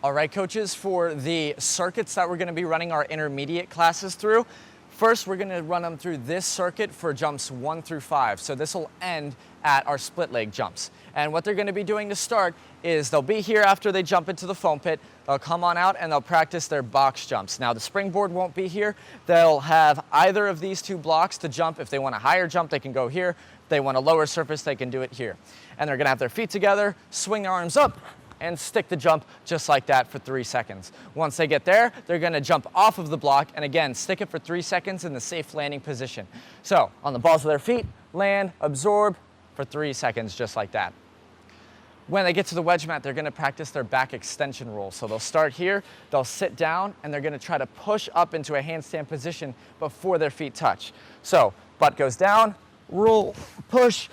All right, coaches, for the circuits that we're going to be running our intermediate classes through, first we're going to run them through this circuit for jumps 1 through 5. So this will end at our split leg jumps. And what they're going to be doing to start is they'll be here after they jump into the foam pit. They'll come on out and they'll practice their box jumps. Now the springboard won't be here. They'll have either of these two blocks to jump. If they want a higher jump, they can go here. If they want a lower surface, they can do it here. And they're going to have their feet together, swing their arms up, and stick the jump just like that for 3 seconds. Once they get there, they're going to jump off of the block and again stick it for 3 seconds in the safe landing position. So on the balls of their feet, land, absorb for 3 seconds just like that. When they get to the wedge mat, they're going to practice their back extension roll. So they'll start here, they'll sit down, and they're going to try to push up into a handstand position before their feet touch. So butt goes down, roll, push,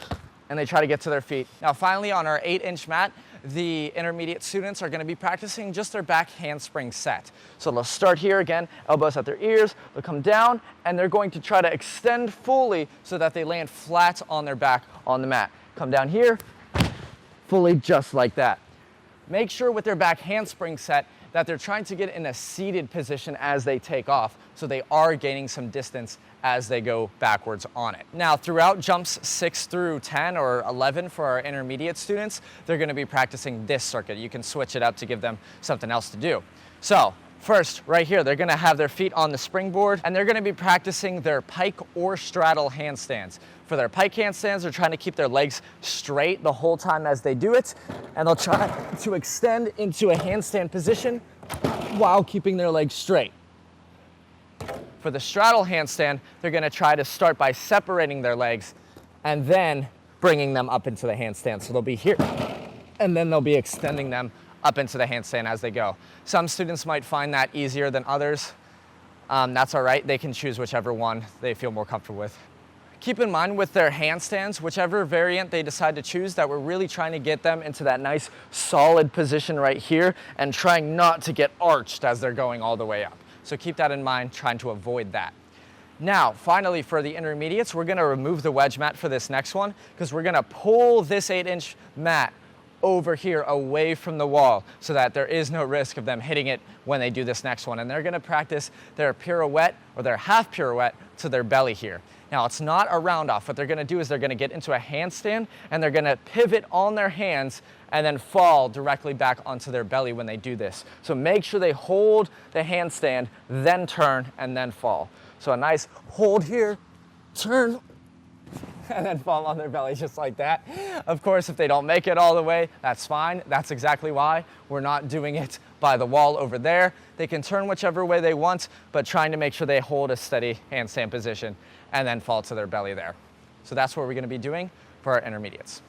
and they try to get to their feet. Now finally on our 8-inch mat, the intermediate students are going to be practicing just their back handspring set. So they'll start here again, elbows at their ears, they'll come down, and they're going to try to extend fully so that they land flat on their back on the mat. Come down here, fully just like that. Make sure with their back handspring set that they're trying to get in a seated position as they take off, so they are gaining some distance as they go backwards on it. Now, throughout jumps 6 through 10 or 11 for our intermediate students, they're going to be practicing this circuit. You can switch it up to give them something else to do. So first, right here, they're going to have their feet on the springboard, and they're going to be practicing their pike or straddle handstands. For their pike handstands, they're trying to keep their legs straight the whole time as they do it, and they'll try to extend into a handstand position while keeping their legs straight. For the straddle handstand, they're going to try to start by separating their legs and then bringing them up into the handstand. So they'll be here, and then they'll be extending them up into the handstand as they go. Some students might find that easier than others. That's all right. They can choose whichever one they feel more comfortable with. Keep in mind with their handstands, whichever variant they decide to choose, that we're really trying to get them into that nice solid position right here and trying not to get arched as they're going all the way up. So keep that in mind, trying to avoid that. Now, finally for the intermediates, we're gonna remove the wedge mat for this next one because we're gonna pull this 8-inch mat over here away from the wall so that there is no risk of them hitting it when they do this next one. And they're gonna practice their pirouette or their half pirouette to their belly here. Now, it's not a round off. What they're gonna do is they're gonna get into a handstand and they're gonna pivot on their hands and then fall directly back onto their belly when they do this. So make sure they hold the handstand, then turn, and then fall. So a nice hold here, turn, and then fall on their belly just like that. Of course, if they don't make it all the way, that's fine. That's exactly why we're not doing it by the wall over there. They can turn whichever way they want, but trying to make sure they hold a steady handstand position and then fall to their belly there. So that's what we're gonna be doing for our intermediates.